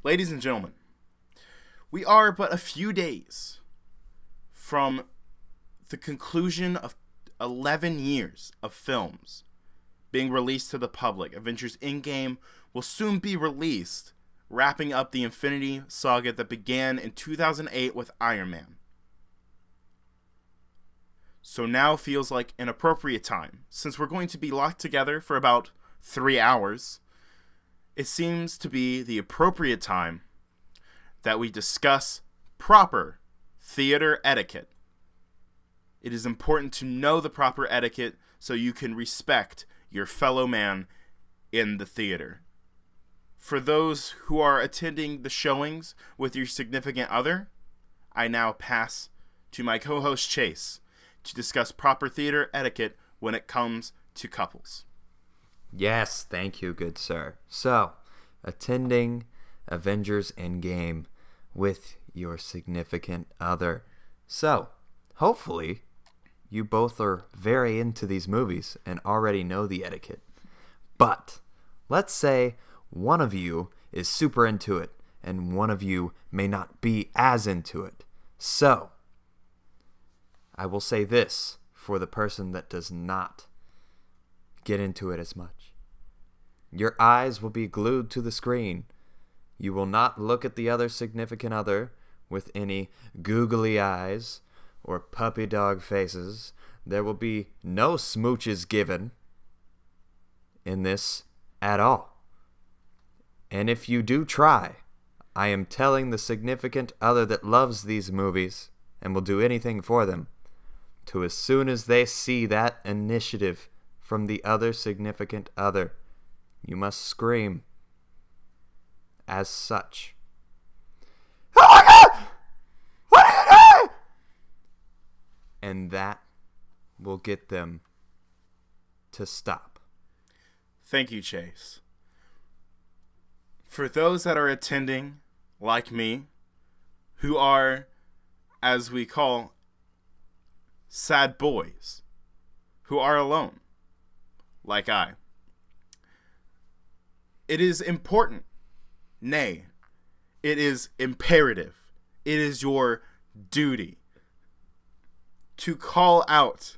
Ladies and gentlemen, we are but a few days from the conclusion of 11 years of films being released to the public. Avengers Endgame will soon be released, wrapping up the Infinity Saga that began in 2008 with Iron Man. So now feels like an appropriate time. Since we're going to be locked together for about 3 hours, it seems to be the appropriate time that we discuss proper theater etiquette. It is important to know the proper etiquette so you can respect your fellow man in the theater. For those who are attending the showings with your significant other, I now pass to my co-host Chase to discuss proper theater etiquette when it comes to couples. Yes, thank you, good sir. So, attending Avengers Endgame with your significant other. So, hopefully, you both are very into these movies and already know the etiquette. But, let's say one of you is super into it and one of you may not be as into it. So, I will say this for the person that does not get into it as much. Your eyes will be glued to the screen. You will not look at the other significant other with any googly eyes or puppy dog faces. There will be no smooches given in this at all. And if you do try, I am telling the significant other that loves these movies and will do anything for them to, as soon as they see that initiative from the other significant other, you must scream as such. Oh my God! What are you doing? And that will get them to stop. Thank you, Chase. For those that are attending, like me, who are, as we call, sad boys, who are alone, like I, it is important, nay, it is imperative, it is your duty to call out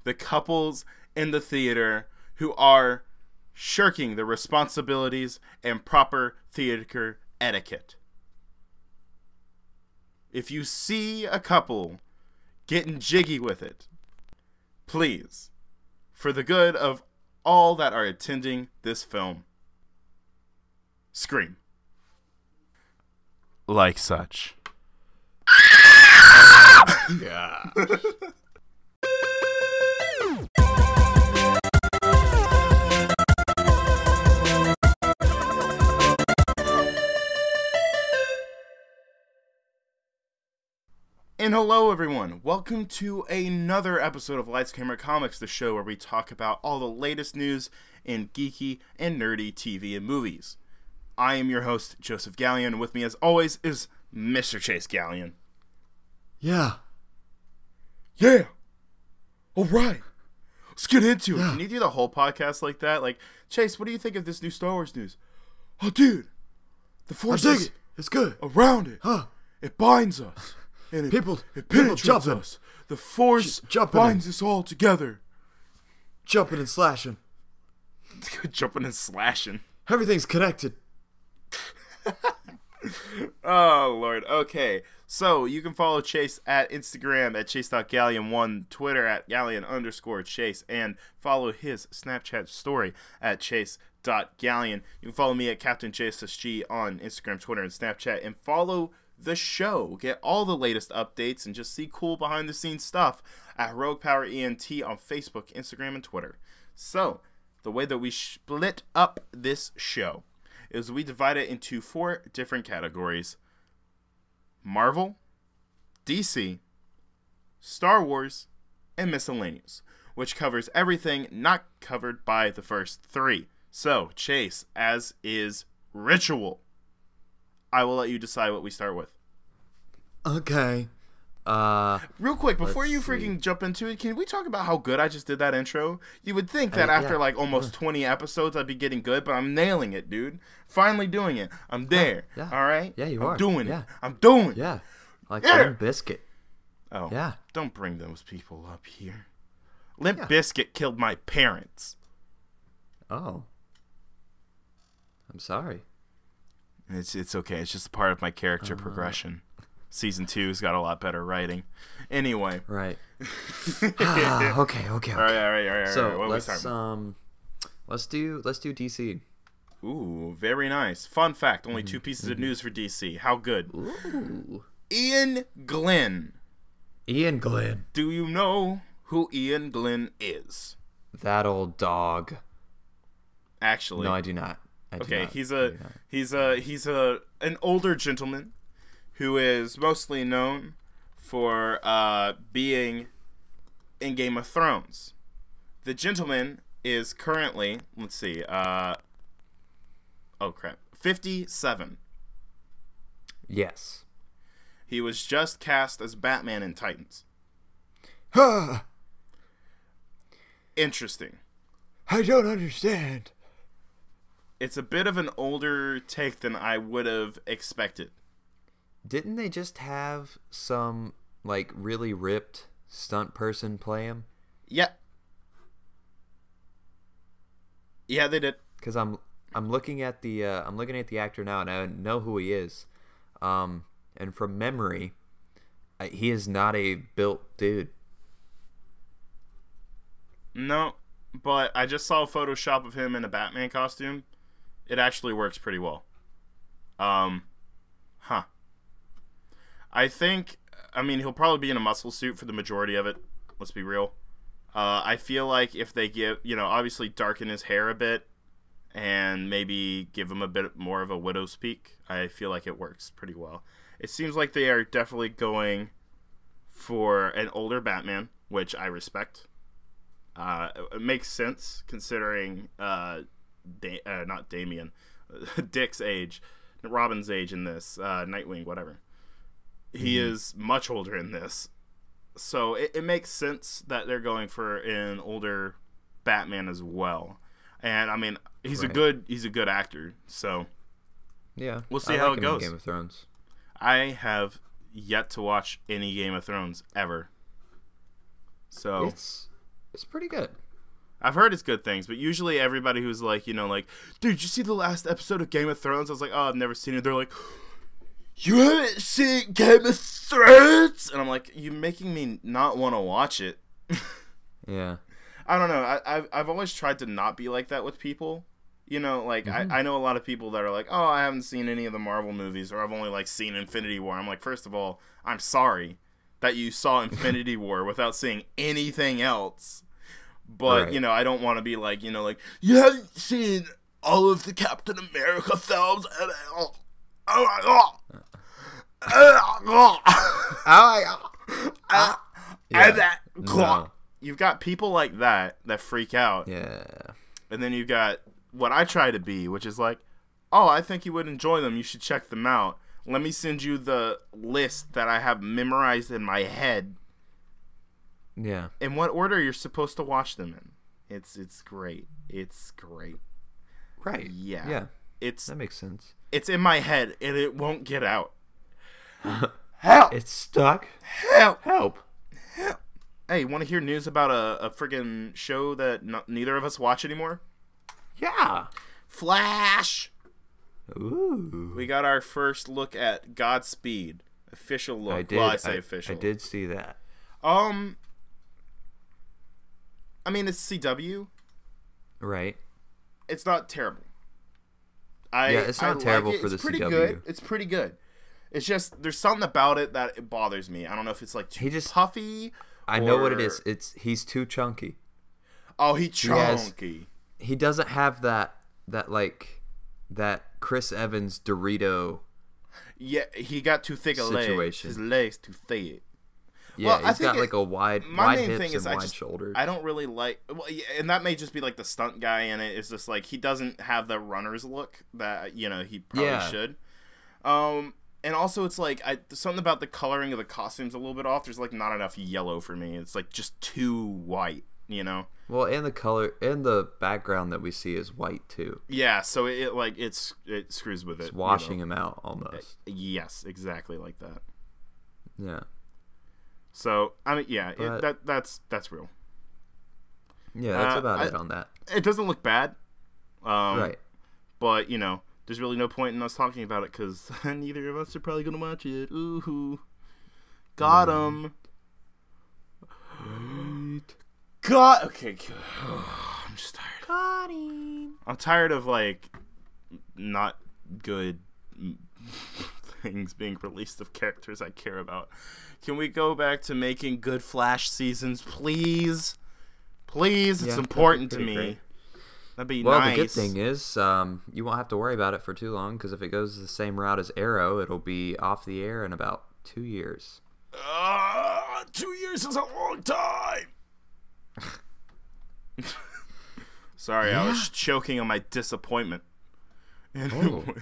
the couples in the theater who are shirking the responsibilities and proper theater etiquette. If you see a couple getting jiggy with it, please, for the good of all that are attending this film, scream. Like such. Yeah. And hello everyone, welcome to another episode of Lights Camera Comics, the show where we talk about all the latest news in geeky and nerdy TV and movies. I am your host, Joseph Gallion, and with me as always is Mr. Chase Gallion. Yeah. Yeah! Alright! Let's get into it! Can you do the whole podcast like that? Like, Chase, what do you think of this new Star Wars news? Oh dude! The Force is It's good. around it! Huh? It binds us! And People penetrates jumping. us. The Force Jumping binds us all together. Jumping and slashing. Jumping and slashing. Everything's connected. Oh, Lord. Okay. So, you can follow Chase at Instagram at chase.galleon1, Twitter at galleon_chase, and follow his Snapchat story at chase.galleon. You can follow me at Captain JSSG on Instagram, Twitter, and Snapchat, and follow the show. Get all the latest updates and just see cool behind the scenes stuff at Rogue Power ENT on Facebook, Instagram, and Twitter. So, the way that we split up this show is we divide it into 4 different categories: Marvel, DC, Star Wars, and miscellaneous, which covers everything not covered by the first 3. So, Chase, as is ritual, I will let you decide what we start with. Okay. Real quick, before you let's freaking see. jump into it, can we talk about how good I just did that intro? You would think that after Yeah. like almost 20 episodes I'd be getting good, but I'm nailing it, dude. Finally doing it. I'm there. Yeah. All right? Yeah, you I'm are. doing Yeah. it. I'm doing it. Yeah. Like Yeah. Limp Bizkit. Oh. Yeah. Don't bring those people up here. Limp Yeah. Bizkit killed my parents. Oh. I'm sorry. It's okay. It's just a part of my character progression. Season 2's got a lot better writing. Anyway. Right. Okay. All right. So What are we talking let's do DC. Ooh, very nice. Fun fact, only 2 pieces of news for DC. How good. Ooh. Ian Glenn. Ian Glenn. Do you know who Ian Glenn is? That old dog. Actually. No, I do not. Okay, he's an older gentleman who is mostly known for being in Game of Thrones. The gentleman is currently, let's see, 57. Yes. He was just cast as Batman in Titans. Interesting. I don't understand. It's a bit of an older take than I would have expected. Didn't they just have some like really ripped stunt person play him? Yeah. Yeah, they did. Because I'm looking at the actor now and I know who he is, and from memory, he is not a built dude. No, but I just saw a Photoshop of him in a Batman costume. It actually works pretty well. I think, he'll probably be in a muscle suit for the majority of it. Let's be real. I feel like if they give, obviously darken his hair a bit and maybe give him a bit more of a widow's peak, I feel like it works pretty well. It seems like they are definitely going for an older Batman, which I respect. It makes sense considering not Damian, Dick's age, Robin's age in this, Nightwing, whatever. He is much older in this, so it makes sense that they're going for an older Batman as well. And he's a good actor, so yeah, we'll see how like it him in goes. Game of Thrones. I have yet to watch any Game of Thrones ever, so It's pretty good. I've heard it's good things, but usually everybody who's like, dude, did you see the last episode of Game of Thrones? I was like, oh, I've never seen it. They're like, you haven't seen Game of Thrones? And I'm like, you're making me not want to watch it. Yeah. I don't know. I've always tried to not be like that with people. I know a lot of people that are like, oh, I haven't seen any of the Marvel movies, or I've only seen Infinity War. I'm like, first of all, I'm sorry that you saw Infinity War without seeing anything else. But, right. I don't want to be like, you haven't seen all of the Captain America films. Oh my God. No. You've got people like that freak out. Yeah. And then you've got what I try to be, which is like, oh, I think you would enjoy them. You should check them out. Let me send you the list that I have memorized in my head. Yeah. In what order you're supposed to watch them in. It's great. It's great. Right. Yeah. Yeah. That makes sense. It's in my head and it won't get out. Help! It's stuck. Help! Help. Hey, want to hear news about a friggin' show that neither of us watch anymore? Yeah. Flash! Ooh. We got our first look at Godspeed. Official look. I did. Well, I say official. I did see that. It's CW. Right. It's not terrible. It's not terrible for the pretty CW. Good. It's pretty good. It's just there's something about it that it bothers me. I don't know if it's too puffy. I know what it is. He's too chunky. Oh, he's chunky. He doesn't have that Chris Evans Dorito. Yeah, he got too thick a legs. His legs too thick. Yeah, he's got a wide hips and wide shoulders. I don't really like, and that may just be the stunt guy in it. It's just he doesn't have the runner's look that he probably should. And also, it's like something about the coloring of the costumes a little bit off. There's like not enough yellow for me. It's like just too white, you know. Well, and the color and the background that we see is white too. Yeah, so it screws with it. It's washing him out almost. Yes, exactly like that. Yeah. So I mean, yeah, But, that's real. Yeah, that's about it on that. It doesn't look bad, Right. but you know, there's really no point in us talking about it because neither of us are probably gonna watch it. Ooh, got him. Right. God. Okay. I'm just tired. Got him. I'm tired of like not good things being released of characters I care about. Can we go back to making good Flash seasons, please? Please, it's important to me. Great. That'd be Well, nice. the good thing is, you won't have to worry about it for too long, because if it goes the same route as Arrow, it'll be off the air in about 2 years. 2 years is a long time. Sorry, I was choking on my disappointment. Anyway.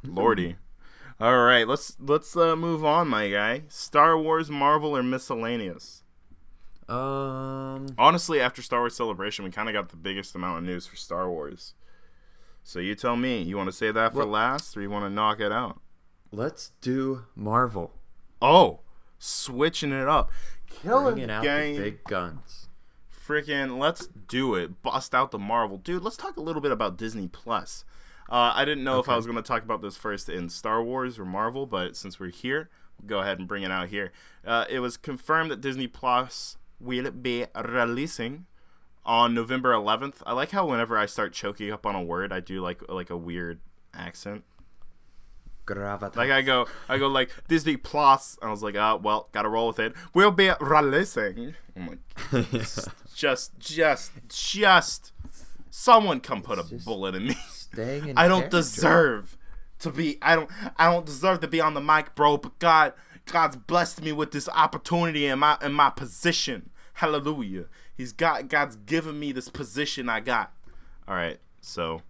Lordy. All right, let's move on, my guy. Star Wars, Marvel, or miscellaneous? Honestly, after Star Wars Celebration, we kind of got the biggest amount of news for Star Wars. So you tell me, you want to say that for last, or you want to knock it out? Let's do Marvel. Oh, switching it up. Bringing out the big guns. Freaking, let's do it. Bust out the Marvel. Dude, let's talk a little bit about Disney Plus. I didn't know if I was going to talk about this first in Star Wars or Marvel, but since we're here, we'll go ahead and bring it out here. It was confirmed that Disney Plus will be releasing on November 11th. I like how whenever I start choking up on a word, I do like a weird accent. Gravitas. Like I go like Disney Plus. I was like, well, gotta roll with it. We'll be releasing. I'm like, just someone come put a bullet in me. I don't deserve to be. I don't deserve to be on the mic, bro. But God's blessed me with this opportunity in my position. Hallelujah. God's given me this position I got. All right, so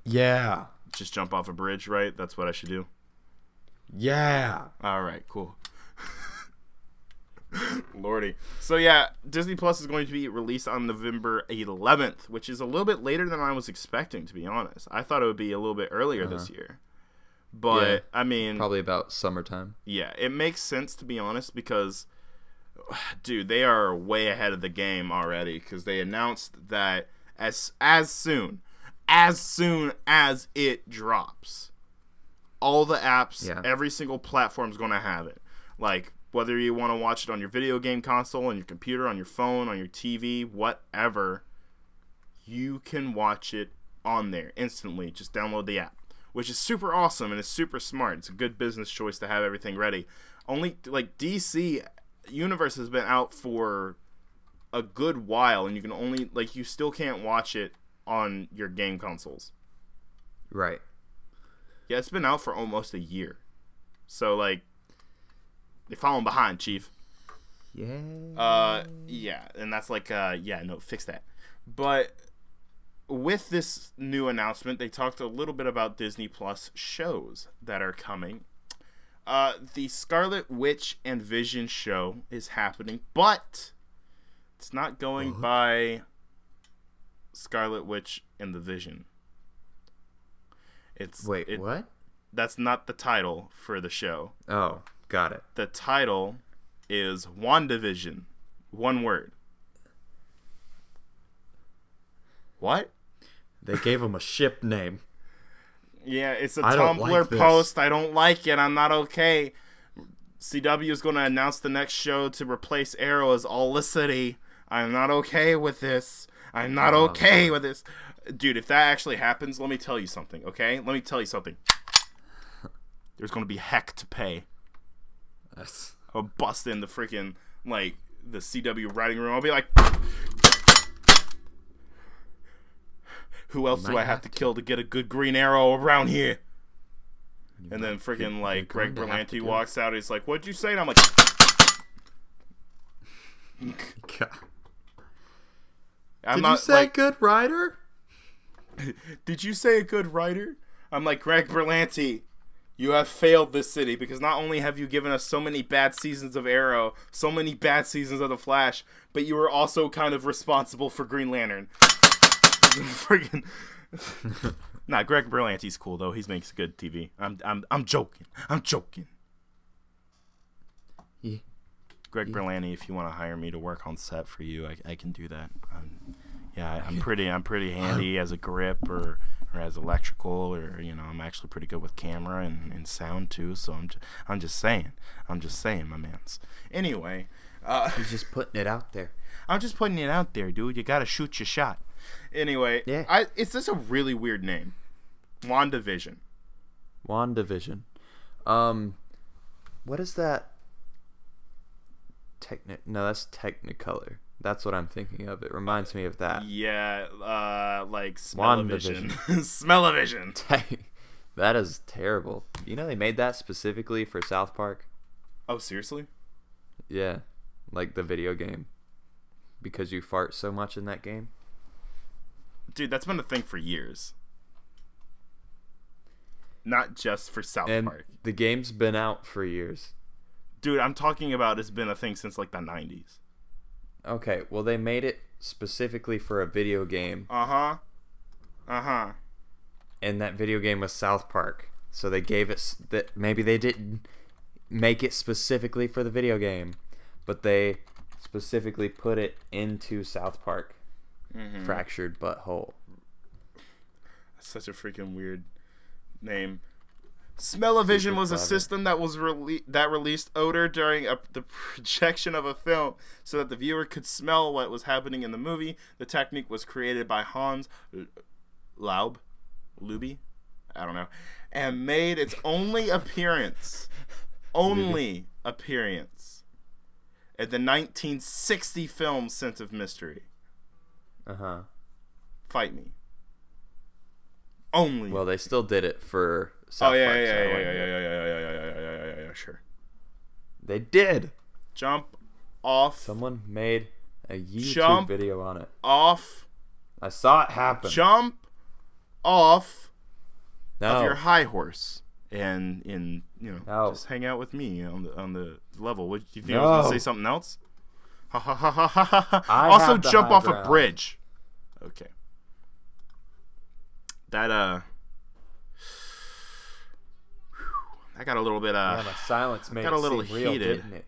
yeah, just jump off a bridge, right? That's what I should do. Yeah. All right, cool. Lordy. So yeah, Disney Plus is going to be released on November 11th, which is a little bit later than I was expecting, to be honest. I thought it would be a little bit earlier this year. But, yeah, I mean... probably about summertime. Yeah, it makes sense, to be honest, because, dude, they are way ahead of the game already, because they announced that as soon as it drops, all the apps, every single platform is going to have it. Like, whether you want to watch it on your video game console, on your computer, on your phone, on your TV, whatever, you can watch it on there instantly. Just download the app, which is super awesome and it's super smart. It's a good business choice to have everything ready. Only, like, DC Universe has been out for a good while, and you can only, like, you still can't watch it on your game consoles. Right. Yeah, it's been out for almost a year. So, like, they're falling behind, Chief. Yeah. Yeah, and that's like, no, fix that. But with this new announcement, they talked a little bit about Disney Plus shows that are coming. The Scarlet Witch and Vision show is happening, but it's not going by Scarlet Witch and the Vision. What? That's not the title for the show. Oh, got it. The title is WandaVision. One word. What? They gave him a ship name. Yeah, it's a Tumblr post. I don't like it. I'm not okay. CW is going to announce the next show to replace Arrow as Olicity. I'm not okay with this. I'm not okay with this. Dude, if that actually happens, let me tell you something, okay? Let me tell you something. There's going to be heck to pay. Yes. I'll bust in the freaking, like, the CW writing room. I'll be like, who else do I have to kill to get a good Green Arrow around here? And then freaking, like, Greg Berlanti walks out. He's like, what'd you say? And I'm like, Did you say good writer? Did you say a good writer? I'm like, Greg Berlanti, You have failed this city because not only have you given us so many bad seasons of Arrow, so many bad seasons of The Flash, but you were also kind of responsible for Green Lantern. Friggin'. Nah, Greg Berlanti's cool though. He makes good TV. I'm joking. Yeah. Greg Berlanti, if you want to hire me to work on set for you, I can do that. I'm pretty handy as a grip or as electrical, or I'm actually pretty good with camera and sound too. So I'm just saying, my man's. Anyway, he's just putting it out there. I'm just putting it out there, dude. You gotta shoot your shot. Anyway, yeah. It's just a really weird name, WandaVision. What is that? No, that's Technicolor. That's what I'm thinking of. It reminds me of that. Yeah, like Smell-O-Vision. Smell-O-Vision. That is terrible. They made that specifically for South Park. Oh, seriously? Yeah, like the video game. Because you fart so much in that game. Dude, that's been a thing for years. Not just for South Park. The game's been out for years. Dude, I'm talking about it's been a thing since like the 90s. Okay, well they made it specifically for a video game. Uh-huh. And that video game was South Park. So they gave it that maybe they didn't make it specifically for the video game, but they specifically put it into South Park. Mm-hmm. Fractured Butthole. That's such a freaking weird name. Smell-O-Vision was a system that was released odor during the projection of a film so that the viewer could smell what was happening in the movie. The technique was created by Hans Luby, I don't know, and made its only appearance in the 1960 film Sense of Mystery. Fight me. Only. Well, they still did it for South Park. Yeah, sure. They did. Jump off. Someone made a YouTube video on it. Off. I saw it happen. Jump off of your high horse and just hang out with me on the level. What, do you think I was gonna say something else? Also jump off a bridge. Okay. That I got a little bit my silence made got a little it seem real, heated. didn't it?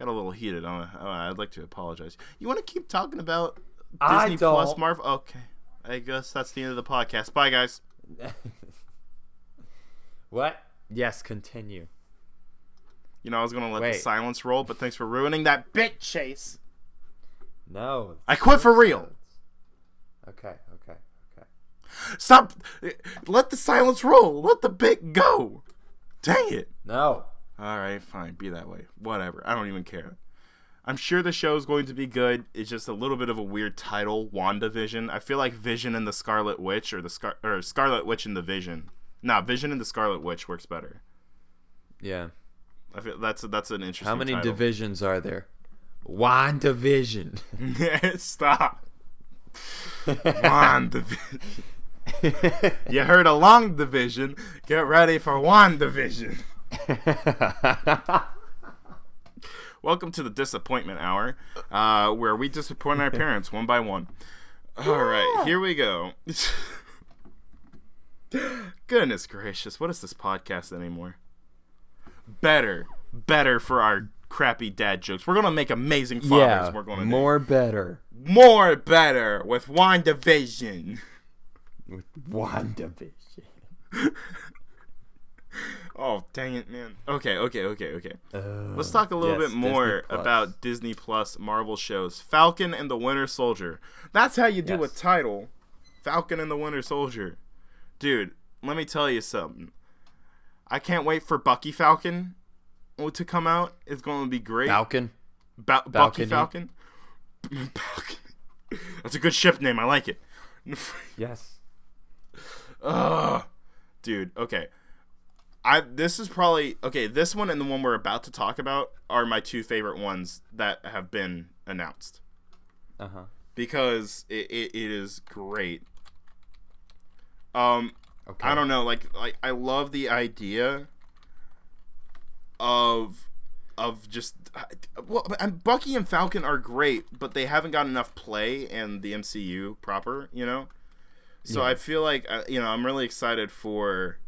Got a little heated. I'd like to apologize. You want to keep talking about I Disney don't. Plus Marvel? Okay. I guess that's the end of the podcast. Bye, guys. What? Yes, continue. I was gonna let the silence roll, but thanks for ruining that bit, Chase. No. I quit for real. Okay. Stop. Let the silence roll. Let the bit go. Dang it. No. All right, fine. Be that way. Whatever. I don't even care. I'm sure the show is going to be good. It's just a little bit of a weird title, WandaVision. I feel like Vision and the Scarlet Witch, or Scarlet Witch and the Vision. Nah, Vision and the Scarlet Witch works better. Yeah. I feel that's an interesting. How many title. divisions are there? WandaVision. Stop. WandaVision. You heard a long division. Get ready for WandaVision. Welcome to the Disappointment Hour, where we disappoint our parents one by one. All right, here we go. Goodness gracious, what is this podcast anymore? Better for our crappy dad jokes. We're gonna make amazing fathers. Yeah, we're gonna more do. better with WandaVision. With WandaVision. Oh, dang it, man. Okay. Let's talk a little bit more about Disney Plus Marvel shows. Falcon and the Winter Soldier. That's how you do a title. Falcon and the Winter Soldier. Dude, let me tell you something. I can't wait for Bucky Falcon to come out. It's going to be great. Falcon? Bucky Falcon? That's a good ship name. I like it. Yes. Dude, okay. This one and the one we're about to talk about are my two favorite ones that have been announced. Because it is great. Okay. I don't know, like I love the idea of just Bucky and Falcon are great, but they haven't got enough play in the MCU proper, you know. So I feel like I'm really excited for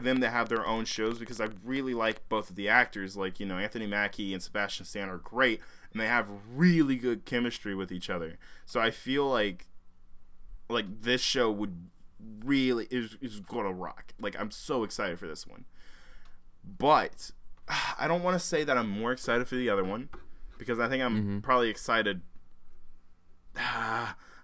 them to have their own shows because I really like both of the actors. Like, Anthony Mackie and Sebastian Stan are great, and they have really good chemistry with each other. So I feel like this show would really is gonna rock. Like, I'm so excited for this one. But I don't want to say that I'm more excited for the other one because I think I'm probably excited.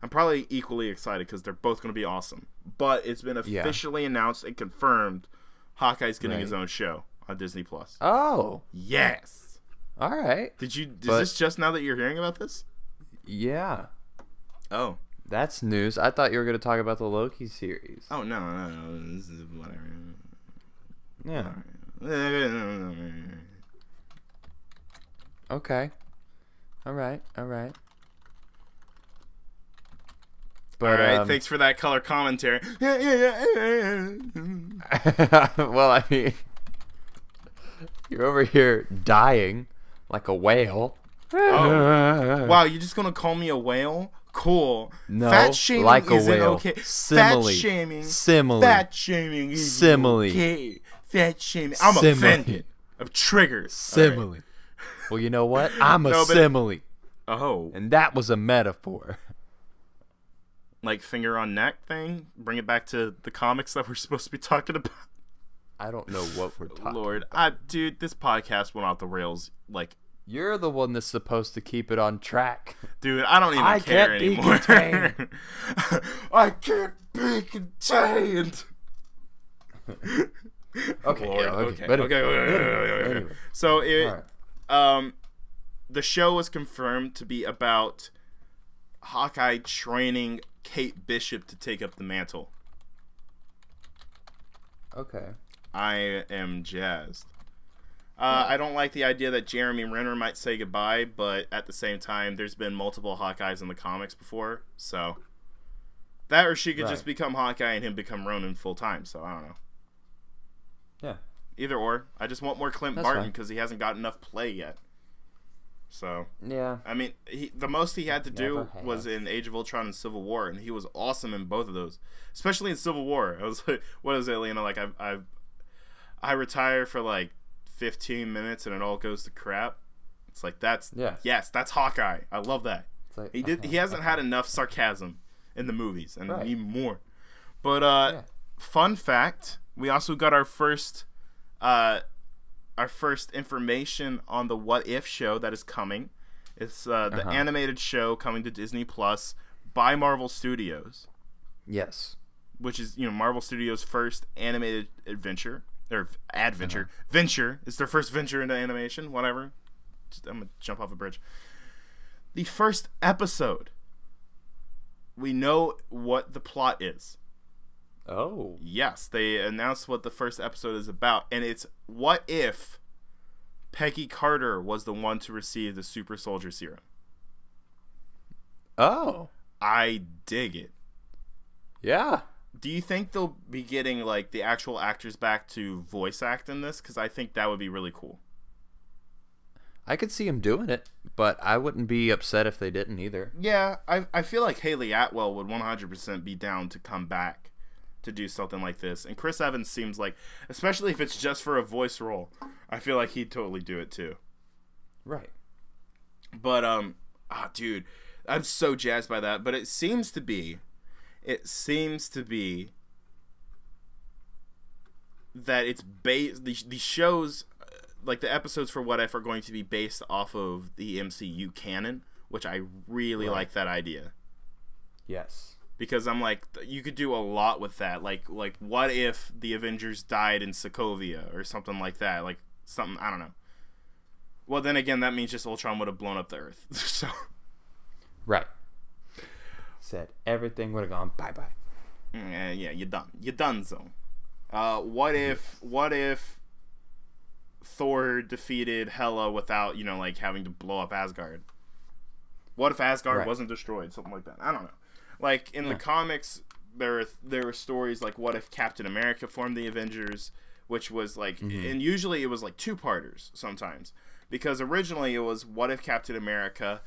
I'm probably equally excited because they're both going to be awesome. But it's been officially announced and confirmed Hawkeye's getting his own show on Disney+. Oh. Yes. All right. Is this just now that you're hearing about this? Yeah. Oh. That's news. I thought you were going to talk about the Loki series. Oh, no. This is whatever. Yeah. Okay. All right. But, all right, thanks for that color commentary. Well, I mean, you're over here dying like a whale. Oh. Wow, you're just gonna call me a whale? Cool. No, fat shaming like a isn't whale. okay. Simile. Fat shaming. Simile. Fat shaming is Simile. okay. Fat shaming. I'm Simile. offended. I'm triggered. Simile. Right. Well, you know what? I'm a simile. Oh. And that was a metaphor. Like finger on neck thing? Bring it back to the comics that we're supposed to be talking about. I don't know what we're talking Lord. about. Dude, this podcast went off the rails. Like, you're the one that's supposed to keep it on track. Dude, I don't even care anymore. I can't be contained. Okay. Lord, Okay. Okay. So the show was confirmed to be about Hawkeye training Kate Bishop to take up the mantle. Okay. I am jazzed. I don't like the idea that Jeremy Renner might say goodbye, but at the same time, there's been multiple Hawkeyes in the comics before, so that or she could just become Hawkeye and him become Ronin full time. So I don't know. Yeah. Either or. I just want more Clint Barton because he hasn't got enough play yet. So yeah, I mean, the most he had to do was in Age of Ultron and Civil War, and he was awesome in both of those. Especially in Civil War, I was like, "What is it, Lena? Like I retire for like 15 minutes and it all goes to crap." It's like that's that's Hawkeye. I love that. Like, he hasn't had enough sarcasm in the movies and need more. But fun fact, we also got our first information on the What If show that is coming. It's the animated show coming to Disney Plus by Marvel Studios. Yes. Which is, Marvel Studios' first animated adventure. Or adventure. Venture. It's their first venture into animation. Whatever. I'm going to jump off a bridge. The first episode. We know what the plot is. Oh. Yes, they announced what the first episode is about, and it's what if Peggy Carter was the one to receive the super soldier serum. Oh. I dig it. Yeah. Do you think they'll be getting like the actual actors back to voice act in this? Because I think that would be really cool. I could see him doing it, but I wouldn't be upset if they didn't either. Yeah, I feel like Haley Atwell would 100% be down to come back to do something like this. And Chris Evans seems like, especially if it's just for a voice role, I feel like he'd totally do it too. Right. But, dude, I'm so jazzed by that. But it seems to be that it's based, the shows, like the episodes for What If are going to be based off of the MCU canon, which I really like that idea. Yes. Because I'm like, you could do a lot with that. Like what if the Avengers died in Sokovia or something like that? Like something, I don't know. Well, then again, that means just Ultron would have blown up the Earth. So. Right. Said everything would have gone bye-bye. Yeah, you're done. You're done, so. What if Thor defeated Hela without, like having to blow up Asgard? What if Asgard wasn't destroyed? Something like that. I don't know. Like, in the comics, there were stories like what if Captain America formed the Avengers, which was like, and usually it was like two-parters sometimes, because originally it was what if Captain America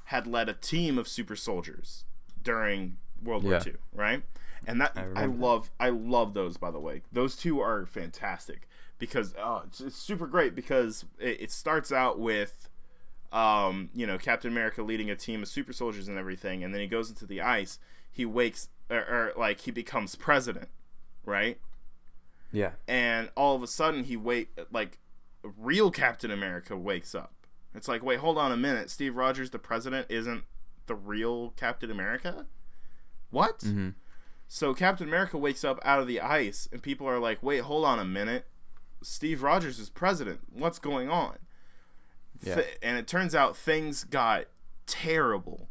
had led a team of super soldiers during World War II, right? And that I love those, by the way. Those two are fantastic because it's super great because it starts out with Captain America leading a team of super soldiers and everything, and then he goes into the ice. He wakes or like he becomes president, right? Yeah. And all of a sudden real Captain America wakes up. It's like, wait, hold on a minute. Steve Rogers, the president, isn't the real Captain America? What? Mm-hmm. So Captain America wakes up out of the ice, and people are like, wait, hold on a minute. Steve Rogers is president. What's going on? Yeah. And it turns out things got terrible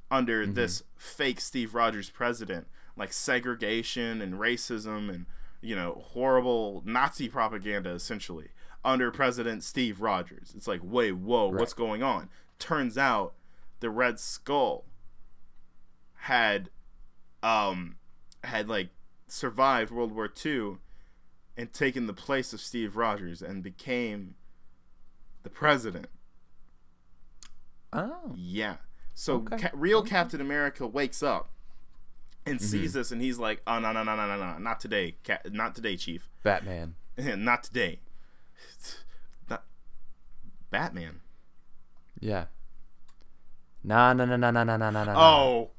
under this fake Steve Rogers president, like segregation and racism and, horrible Nazi propaganda, essentially, under President Steve Rogers. It's like, wait, whoa, what's going on? Turns out the Red Skull had survived World War II and taken the place of Steve Rogers and became the president. Oh. Yeah. So real Captain America wakes up and sees this, and he's like, oh, no, not today. Not today, Chief. Batman. Not today. Not Batman. Yeah. No. Oh,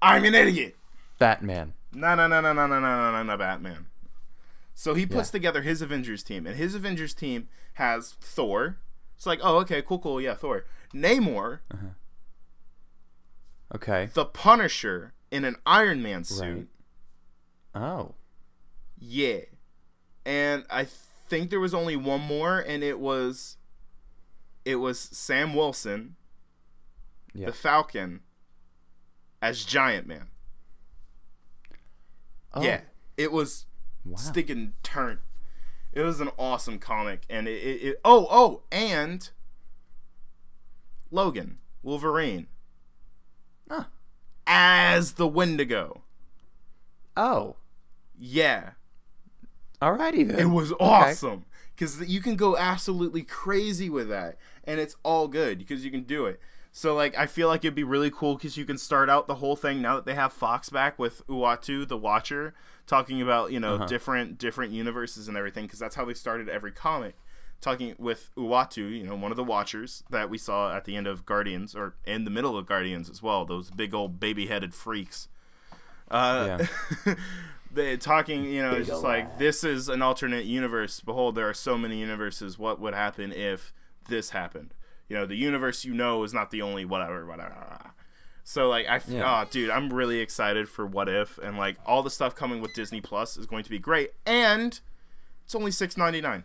I'm an idiot. Batman. No, Batman. So he puts together his Avengers team, and his Avengers team has Thor. It's like, oh, okay, cool, yeah, Thor. Namor. Okay. The Punisher in an Iron Man suit. Right. Oh. Yeah. And I think there was only one more, and it was Sam Wilson, the Falcon, as Giant Man. Oh. Yeah. It was sticking turn. It was an awesome comic, and and Logan, Wolverine, as the Wendigo. Oh, yeah. Alrighty then. It was awesome because you can go absolutely crazy with that, and it's all good because you can do it. So like, I feel like it'd be really cool because you can start out the whole thing now that they have Fox back with Uatu the Watcher talking about different universes and everything, because that's how they started every comic, talking with Uatu, one of the Watchers that we saw at the end of Guardians, or in the middle of Guardians as well, those big old baby-headed freaks. They talking, it's just like, this is an alternate universe. Behold, there are so many universes. What would happen if this happened? The universe is not the only whatever. So like, dude, I'm really excited for What If, and like all the stuff coming with Disney Plus is going to be great, and it's only $6.99.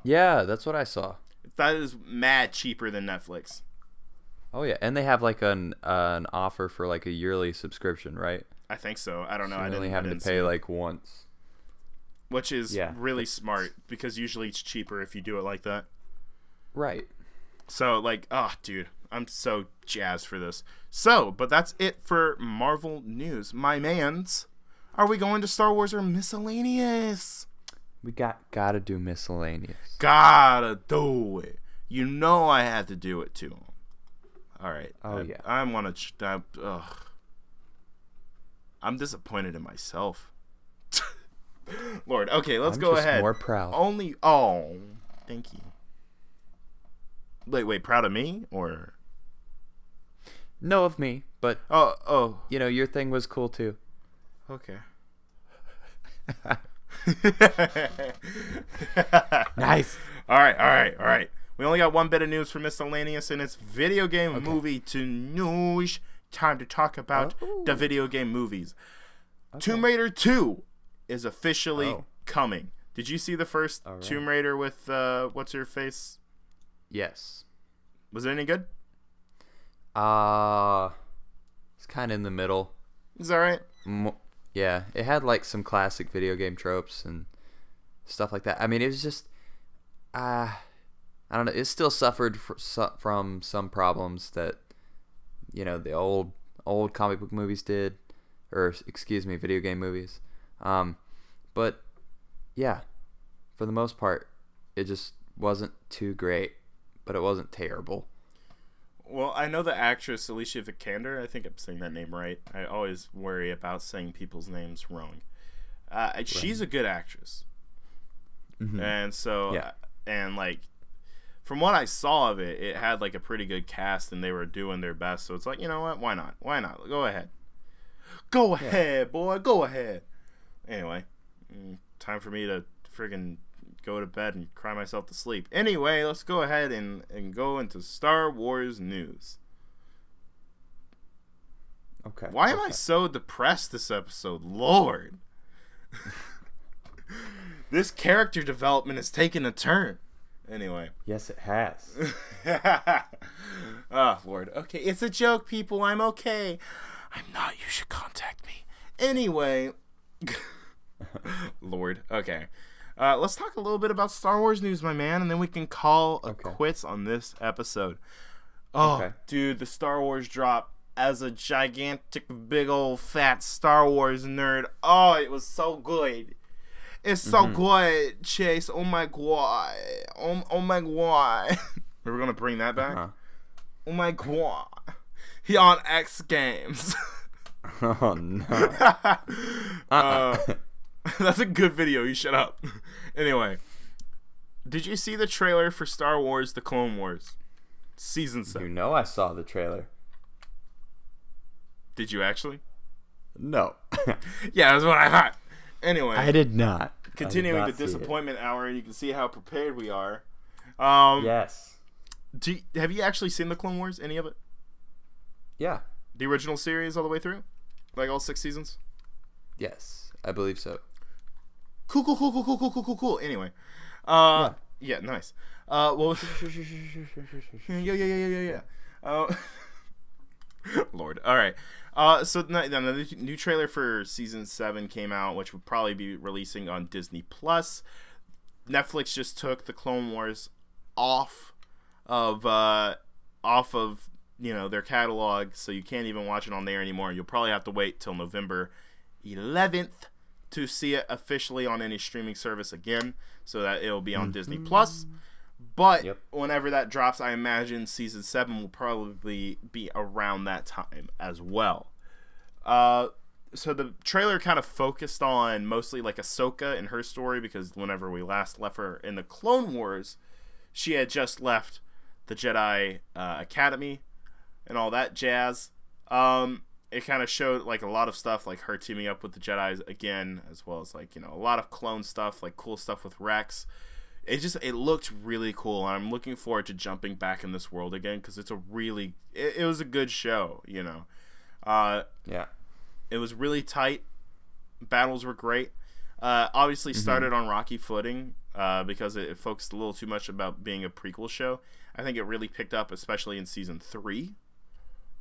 Yeah, that's what I saw. That is mad cheaper than Netflix. Oh yeah, and they have like an offer for like a yearly subscription, right? I think so. I don't know. So I only having to pay like once, which is really smart because usually it's cheaper if you do it like that. Right. So like, dude, I'm so jazzed for this. So, but that's it for Marvel news. My mans, are we going to Star Wars or miscellaneous? We gotta do miscellaneous. Gotta do it. I had to do it to him. All right. I'm disappointed in myself. Lord. Okay, let's go ahead. More proud. Thank you. Wait, proud of me or? No, of me, but your thing was cool too. Okay. Nice. All right. We only got one bit of news for miscellaneous, and it's video game movie to news. Time to talk about the video game movies. Tomb Raider 2 is officially coming. Did you see the first Tomb Raider with what's her face? Yes. Was it any good? It's kind of in the middle. Is that right? Yeah, it had like some classic video game tropes and stuff like that. I mean, it was just, I don't know. It still suffered from some problems that, the old comic book movies did. or excuse me, video game movies. But yeah, for the most part, it just wasn't too great, but it wasn't terrible. Well, I know the actress Alicia Vikander. I think I'm saying that name right. I always worry about saying people's names wrong. She's a good actress. Mm-hmm. And so, and like, from what I saw of it, it had like a pretty good cast and they were doing their best. So it's like, you know what? Why not? Why not? Go ahead. Go ahead, boy. Go ahead. Anyway, time for me to friggin' go to bed and cry myself to sleep. Anyway, let's go ahead and go into Star Wars news. Okay. Why am I so depressed this episode? Lord. This character development has taken a turn. Anyway. Yes, it has. Oh, Lord. Okay, it's a joke, people. I'm okay. I'm not. You should contact me. Anyway. Lord. Okay. Let's talk a little bit about Star Wars news, my man, and then we can call quits on this episode. Oh, dude, the Star Wars drop. As a gigantic, big old fat Star Wars nerd, oh, it was so good. It's so good, Chase. Oh my god. Oh my god. We're gonna bring that back. Oh my god. He on X Games. Oh no. That's a good video. You shut up. Anyway, did you see the trailer for Star Wars: The Clone Wars, Season 7? You know I saw the trailer. Did you actually? No. Yeah, that's what I thought. Anyway, I did not. Continuing the disappointment hour, and you can see how prepared we are. Yes. Have you actually seen the Clone Wars? Any of it? Yeah. The original series all the way through, like all 6 seasons. Yes, I believe so. Cool. Anyway, yeah, nice. Well, yeah. Lord. All right. So the new trailer for Season 7 came out, which would probably be releasing on Disney Plus. Netflix just took the Clone Wars off of their catalog, so you can't even watch it on there anymore. You'll probably have to wait till November 11th to see it officially on any streaming service again, so that it'll be on Disney Plus. But whenever that drops, I imagine Season 7 will probably be around that time as well. So the trailer kind of focused on mostly like Ahsoka and her story, because whenever we last left her in the Clone Wars, she had just left the Jedi Academy and all that jazz. It kind of showed like a lot of stuff, like her teaming up with the Jedis again, as well as like, a lot of clone stuff, like cool stuff with Rex. It looked really cool, and I'm looking forward to jumping back in this world again, because it's it was a good show, Yeah. It was really tight. Battles were great. Obviously started on rocky footing, because it focused a little too much about being a prequel show. I think it really picked up, especially in Season 3.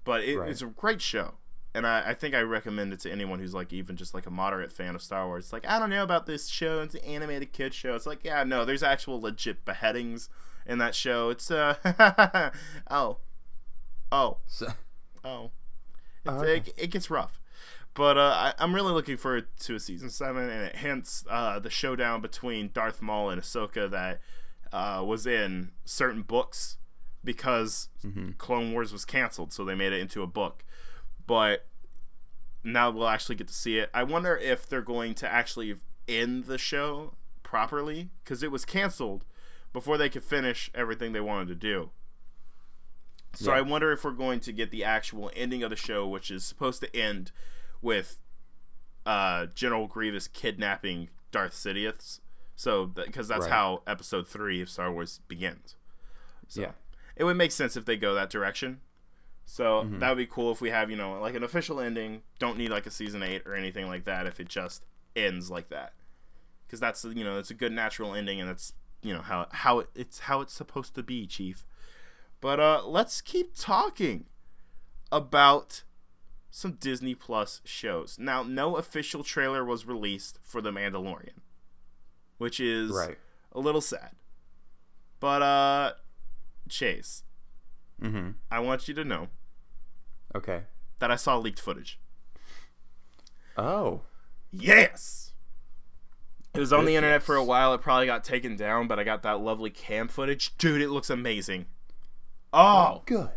But it's a great show. And I think I recommend it to anyone who's like even just like a moderate fan of Star Wars. It's like, I don't know about this show. It's an animated kid show. It's like, yeah, no, there's actual legit beheadings in that show. It's it gets rough. But I'm really looking forward to a Season 7, and it hints the showdown between Darth Maul and Ahsoka that was in certain books, because Clone Wars was canceled, so they made it into a book. But now we'll actually get to see it. I wonder if they're going to actually end the show properly, because it was canceled before they could finish everything they wanted to do. So I wonder if we're going to get the actual ending of the show, which is supposed to end with General Grievous kidnapping Darth Sidious. So, because that's how Episode 3 of Star Wars begins. So it would make sense if they go that direction. So that would be cool if we have, like an official ending. Don't need like a Season 8 or anything like that if it just ends like that. Because that's, it's a good natural ending, and that's, how it's supposed to be, Chief. But let's keep talking about some Disney Plus shows. Now, no official trailer was released for The Mandalorian, which is a little sad. But Chase, I want you to know, okay, that I saw leaked footage. Oh. Yes. It was on the internet for a while. It probably got taken down, but I got that lovely cam footage. Dude, it looks amazing. Oh, good.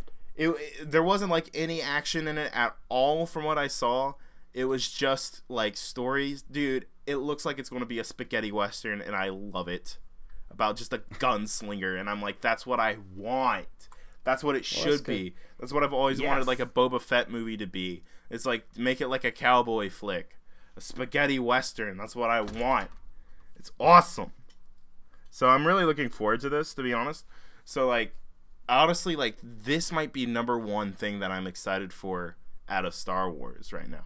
There wasn't like any action in it at all from what I saw. It was just like stories. Dude, it looks like it's going to be a spaghetti western, and I love it. About just a gunslinger, and I'm like, that's what I want. That's what it should be. That's what I've always wanted, like a Boba Fett movie to be. It's like, make it like a cowboy flick. A spaghetti western. That's what I want. It's awesome. So I'm really looking forward to this, to be honest. So, like, honestly, like, this might be number one thing that I'm excited for out of Star Wars right now.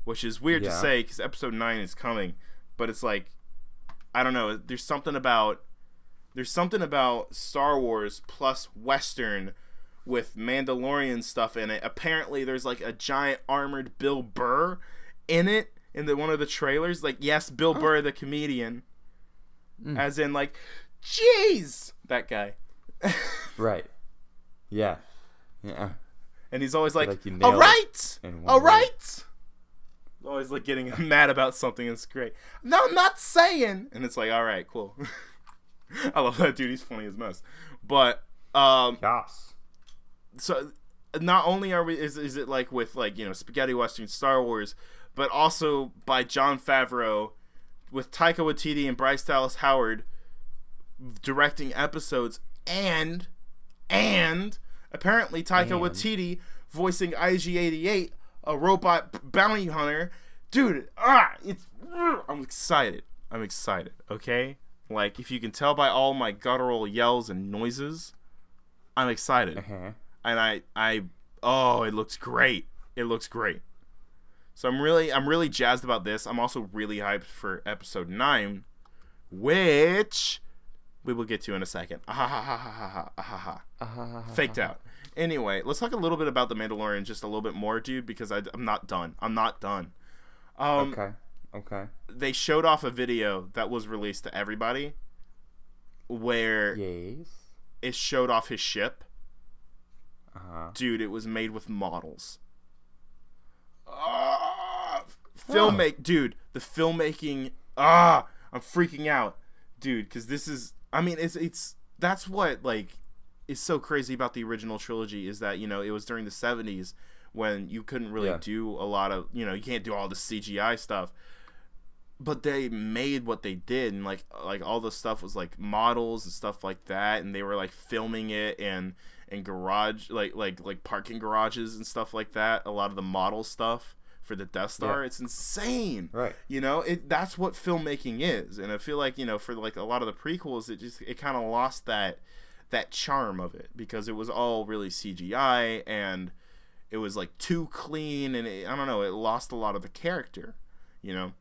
Which is weird to say, because Episode 9 is coming. But it's like, I don't know. There's something about Star Wars plus Western with Mandalorian stuff in it. Apparently, there's, like, a giant armored Bill Burr in it. In one of the trailers, like, yes, Bill Burr, the comedian, as in, like, jeez, that guy. Right. Yeah. And he's always like all right. Always like getting mad about something. It's great. No, I'm not saying. And it's like, all right, cool. I love that dude. He's funny as mess. But yes. So not only is it like with like, you know, spaghetti western Star Wars, but also by Jon Favreau with Taika Waititi and Bryce Dallas Howard directing episodes, and apparently Taika Waititi voicing IG-88, a robot bounty hunter. Dude, I'm excited. Okay? Like, if you can tell by all my guttural yells and noises, I'm excited. And it looks great. So I'm really jazzed about this. I'm also really hyped for Episode 9, which we will get to in a second. Faked out. Anyway, let's talk a little bit about The Mandalorian just a little bit more, dude, because I'm not done. Okay. They showed off a video that was released to everybody where it showed off his ship. Dude, it was made with models. Dude, the filmmaking, I'm freaking out, dude, because this is, I mean, that's what, like, is so crazy about the original trilogy, is that, you know, it was during the 70s when you couldn't really do a lot of, you know, you can't do all the CGI stuff, but they made what they did, and, like all the stuff was, like, models and stuff like that, and they were, like, filming it in garage, like parking garages and stuff like that, a lot of the model stuff for the Death Star. It's insane, right? You know, that's what filmmaking is. And I feel like, you know, for like a lot of the prequels, it kind of lost that charm of it, because it was all really CGI and it was like too clean, and I don't know, it lost a lot of the character, you know.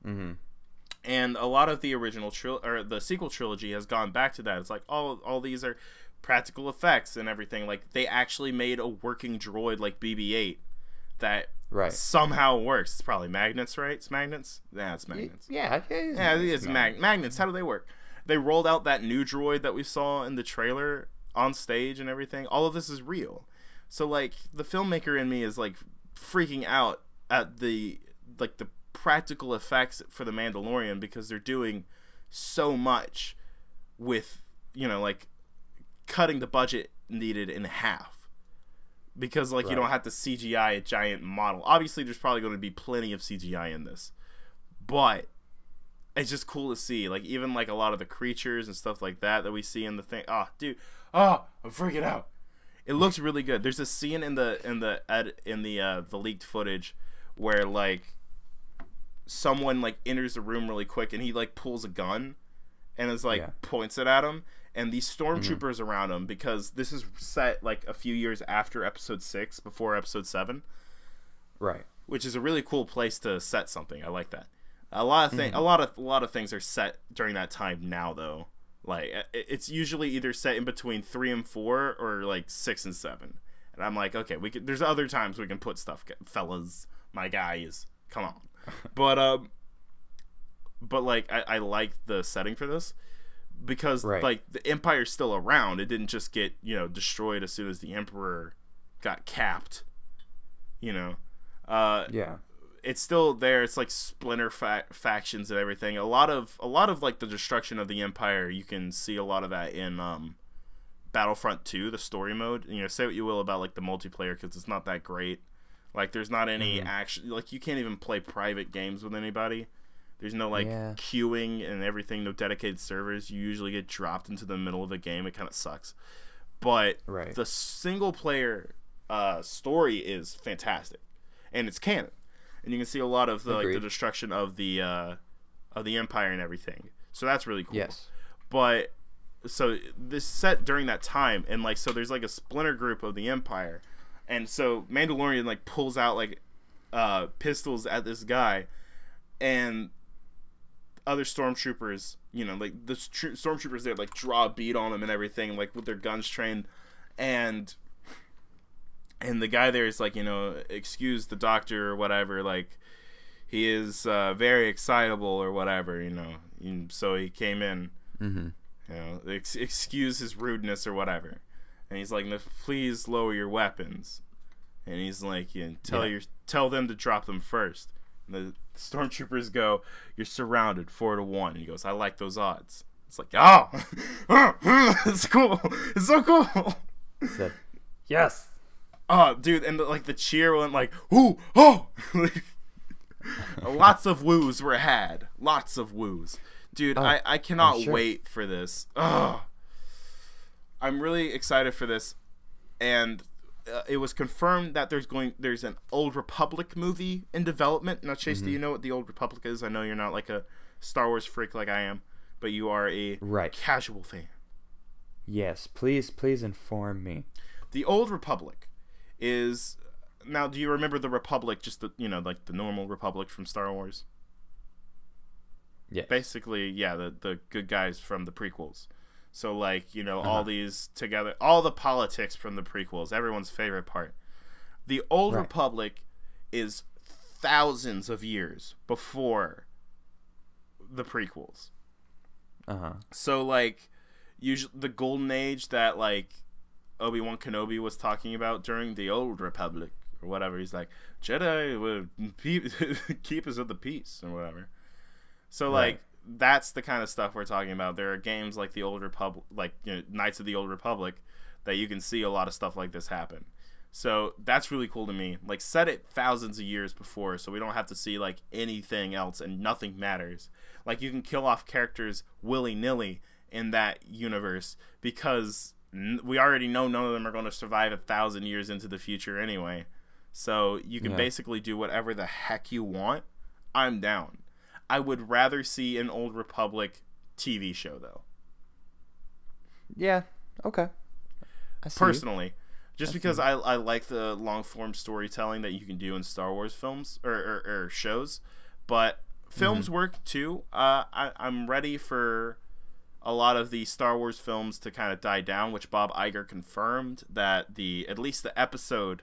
And a lot of the original the sequel trilogy has gone back to that. It's like all these are practical effects and everything. Like, they actually made a working droid like BB-8 that somehow works. It's probably magnets, right? It's magnets? Yeah, it's magnets. It's magnets. How do they work? They rolled out that new droid that we saw in the trailer on stage and everything. All of this is real. So, like, the filmmaker in me is, like, freaking out at the practical effects for The Mandalorian, because they're doing so much with, you know, like, cutting the budget needed in half. Because, like, you don't have to CGI a giant model. Obviously, there's probably going to be plenty of CGI in this. But it's just cool to see. Like, even, like, a lot of the creatures and stuff like that we see in the thing. Oh, dude. Oh, I'm freaking out. It looks really good. There's a scene in the leaked footage where, like, someone, like, enters the room really quick, and he, like, pulls a gun and is, like, points it at him. And these stormtroopers around him, because this is set like a few years after Episode 6, before Episode 7, right? Which is a really cool place to set something. I like that. A lot of things are set during that time now, though. Like, it's usually either set in between 3 and 4, or like 6 and 7. And I'm like, okay, there's other times we can put stuff, fellas, my guys, come on. But like, I like the setting for this. Because, like, the Empire's still around. It didn't just get, you know, destroyed as soon as the Emperor got capped, you know. it's still there. It's like splinter factions and everything. A lot of like the destruction of the Empire. You can see a lot of that in Battlefront 2, the story mode. You know, say what you will about like the multiplayer, because it's not that great. Like, there's not any action. Like, you can't even play private games with anybody. There's no like queuing and everything. No dedicated servers. You usually get dropped into the middle of a game. It kind of sucks. But the single player story is fantastic, and it's canon, and you can see a lot of the like the destruction of the Empire and everything. So that's really cool. Yes. But so this set during that time, and like so there's like a splinter group of the Empire, and so Mandalorian like pulls out like pistols at this guy, and other stormtroopers, you know, like the stormtroopers there like draw a bead on him and everything, like with their guns trained, and the guy there is like, you know, excuse the doctor or whatever, like he is very excitable or whatever, you know, so he came in, you know, excuse his rudeness or whatever, and he's like, please lower your weapons, and he's like, you know, tell them to drop them first. The stormtroopers go, you're surrounded 4-1. And he goes, I like those odds. It's like, oh, it's cool. It's so cool. He said, yes. Oh, dude, and like the cheer went like, ooh, oh. Like, lots of woos were had. Lots of woos. Dude, I cannot wait for this. Oh, I'm really excited for this. And it was confirmed that there's an Old Republic movie in development. Now, Chase, do you know what the Old Republic is? I know you're not like a Star Wars freak like I am, but you are a casual fan. Yes, please inform me. The Old Republic is, now, do you remember the Republic, just the, you know, like the normal Republic from Star Wars? Yeah. Basically, yeah, the good guys from the prequels. So, like, you know, all these together, all the politics from the prequels, everyone's favorite part. The Old Republic is thousands of years before the prequels. So, like, usually the golden age that, like, Obi-Wan Kenobi was talking about during the Old Republic or whatever. He's like, Jedi would keep us at the peace or whatever. So, like, that's the kind of stuff we're talking about. There are games like the Old Republic, like, you know, Knights of the Old Republic, that you can see a lot of stuff like this happen. So that's really cool to me. Like, set it thousands of years before, so we don't have to see like anything else and nothing matters. Like, you can kill off characters willy-nilly in that universe because we already know none of them are going to survive 1,000 years into the future anyway. So you can basically do whatever the heck you want. I'm down. I would rather see an Old Republic TV show, though. Yeah, okay. Personally, just because I like the long-form storytelling that you can do in Star Wars films or shows. But films work, too. I'm ready for a lot of the Star Wars films to kind of die down, which Bob Iger confirmed that at least the episode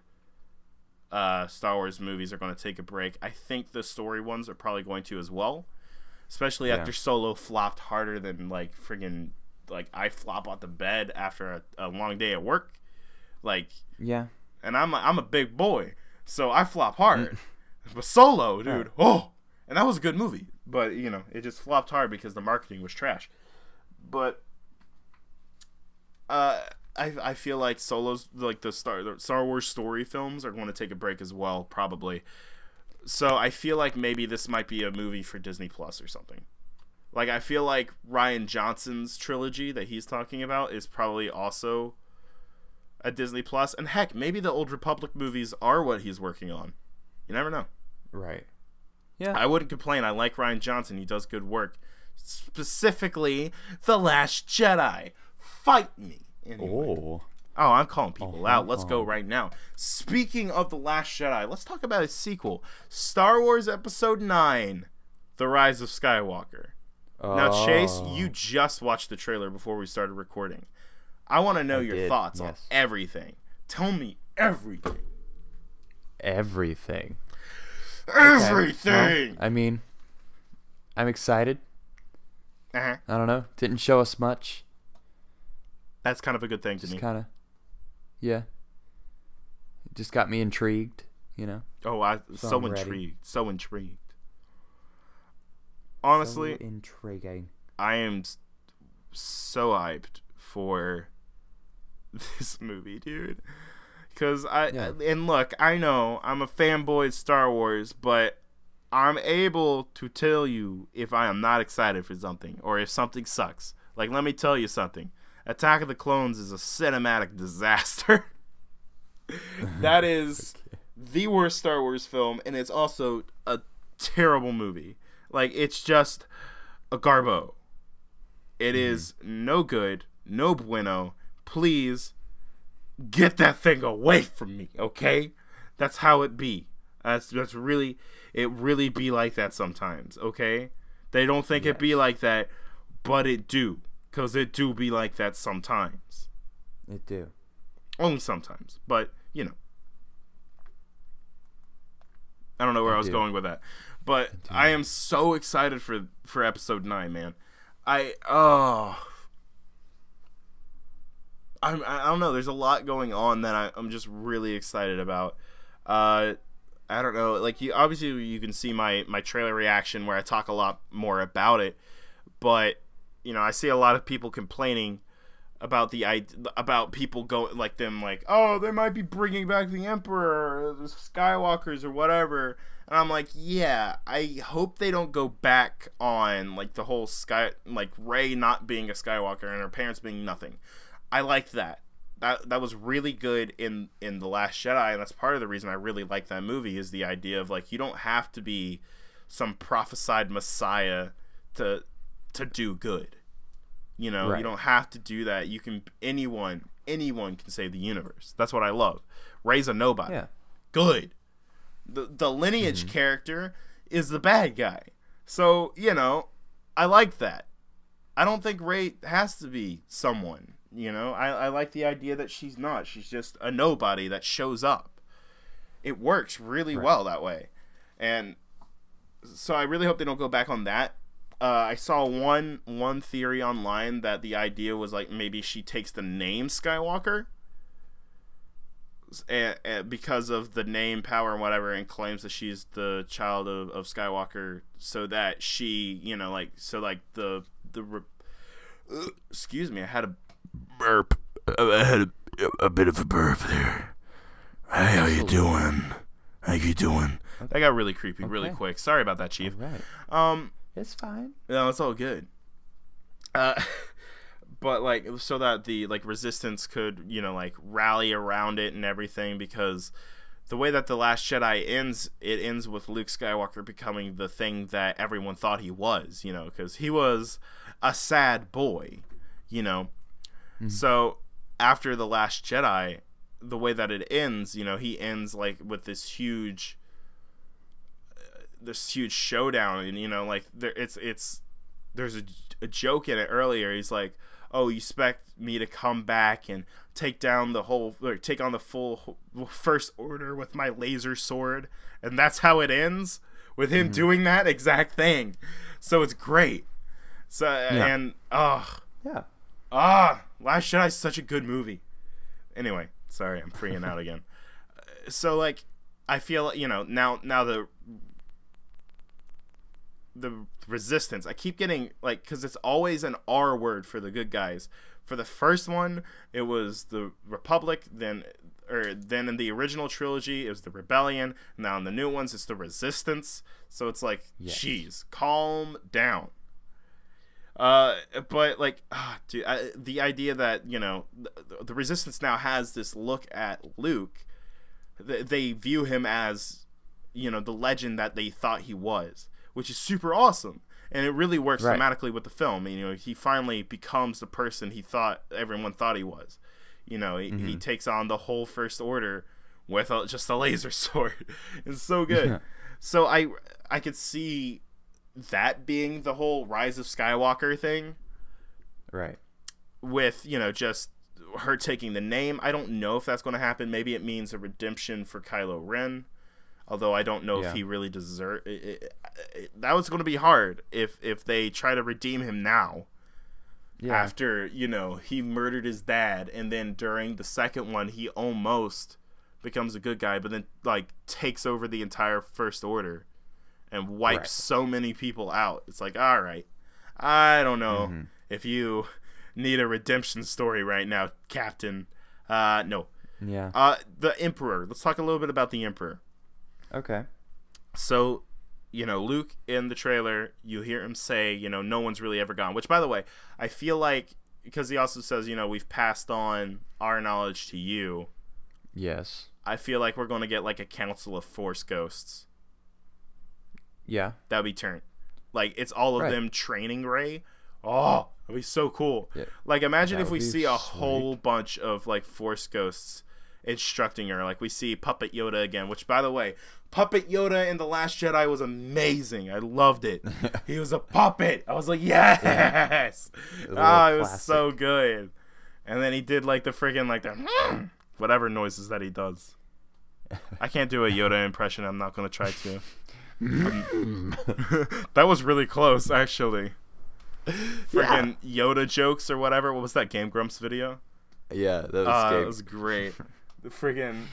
Star Wars movies are going to take a break. I think the story ones are probably going to as well, especially after Solo flopped harder than like friggin' like I flop off the bed after a long day at work. Like, and I'm a big boy, so I flop hard. But Solo, dude, and that was a good movie, but you know, it just flopped hard because the marketing was trash. But I feel like Solo's, like the Star Wars story films are going to take a break as well, probably. So I feel like maybe this might be a movie for Disney Plus or something. Like, I feel like Rian Johnson's trilogy that he's talking about is probably also a Disney Plus. And heck, maybe the Old Republic movies are what he's working on. You never know. Right. Yeah. I wouldn't complain. I like Rian Johnson. He does good work. Specifically, The Last Jedi. Fight me. Anyway. Oh, I'm calling people out. Let's go right now. Speaking of The Last Jedi, let's talk about a sequel. Star Wars Episode 9, The Rise of Skywalker. Now, Chase, you just watched the trailer before we started recording. I want to know your thoughts on everything. Tell me everything. Everything. Everything! Well, I mean, I'm excited. I don't know. Didn't show us much. That's kind of a good thing to me. Just kind of, yeah. It just got me intrigued, you know. Oh, So so I'm ready. intrigued. So intrigued. Honestly, So intriguing. I am so hyped for this movie, dude. Because and look, I know I'm a fanboy of Star Wars, but I'm able to tell you if I am not excited for something or if something sucks. Like, let me tell you something. Attack of the Clones is a cinematic disaster. That is the worst Star Wars film, and it's also a terrible movie. Like, it's just a garbo. It is no good, no bueno. Please get that thing away from me, okay? That's how it be. That's really, it really be like that sometimes, okay? They don't think it be like that, but it do. Because it do be like that sometimes. It do. Only sometimes, but, you know. I don't know where I was going with that. But I am so excited for episode 9, man. I don't know. There's a lot going on that I'm just really excited about. I don't know. Like, obviously you can see my trailer reaction where I talk a lot more about it. But, you know, I see a lot of people complaining about about people going like them like, oh, they might be bringing back the Emperor or the Skywalkers or whatever. And I'm like, yeah, I hope they don't go back on like the whole like Rey not being a Skywalker and her parents being nothing. I liked that. That was really good in The Last Jedi, and that's part of the reason I really like that movie is the idea of like you don't have to be some prophesied messiah to do good. You know, you don't have to do that. You can anyone can save the universe. That's what I love. Rey's a nobody. Yeah. Good. The lineage character is the bad guy. So, you know, I like that. I don't think Rey has to be someone, you know? I like the idea that she's not. She's just a nobody that shows up. It works really well that way. And so I really hope they don't go back on that. I saw one theory online that the idea was like maybe she takes the name Skywalker because of the name power and whatever, and claims that she's the child of Skywalker, so that she, you know, like, so like excuse me, I had a burp. I had a bit of a burp there. Hey, how you doing? How you doing? Okay. That got really creepy really quick. Sorry about that, Chief. All right. It's fine. No, it's all good. But like, so that the like resistance could, you know, like rally around it and everything, because the way that The Last Jedi ends, it ends with Luke Skywalker becoming the thing that everyone thought he was, you know, because he was a sad boy, you know. So after The Last Jedi, the way that it ends, you know, he ends like with this huge showdown, and you know, like there's a joke in it earlier. He's like, oh, you expect me to come back and take on the full First Order with my laser sword, and that's how it ends, with him doing that exact thing. So it's great. So and Last Jedi is such a good movie. Anyway, sorry, I'm freaking out again. So like, I feel, you know, now the resistance, I keep getting like, because it's always an R word for the good guys. For the first one, it was the Republic, then in the original trilogy it was the Rebellion, now in the new ones it's the Resistance. So it's like, jeez, calm down. But like, dude, the idea that, you know, the Resistance now has this look at Luke, they view him as, you know, the legend that they thought he was, which is super awesome, and it really works thematically with the film. You know, he finally becomes the person everyone thought he was. You know, he takes on the whole First Order with just a laser sword. It's so good. So I could see that being the whole Rise of Skywalker thing, right? With, you know, just her taking the name. I don't know if that's going to happen. Maybe it means a redemption for Kylo Ren. Although I don't know if he really deserves it. That was going to be hard if they try to redeem him now. Yeah. After, you know, he murdered his dad, and then during the second one he almost becomes a good guy, but then like takes over the entire First Order and wipes so many people out. It's like, all right, I don't know if you need a redemption story right now, Captain. No. Yeah. The Emperor. Let's talk a little bit about the Emperor. Okay. So, Luke in the trailer, you hear him say, no one's really ever gone. Which, by the way, I feel like, because he also says, we've passed on our knowledge to you. Yes. I feel like we're going to get, like, a council of Force ghosts. Yeah. That would be turned. Like, it's all of them training Rey. Oh, that'd be so cool. Yeah. Like, imagine if we see a whole bunch of, like, Force ghosts instructing her. Like, we see Puppet Yoda again, which, by the way, Puppet Yoda in The Last Jedi was amazing. I loved it. He was a puppet. I was like, yes! Yeah. It was so good. And then he did, like, the freaking, like, the whatever noises that he does. I can't do a Yoda impression. I'm not going to try to. That was really close, actually. Freaking Yoda jokes or whatever. What was that Game Grumps video? Yeah, that was that was great. The friggin'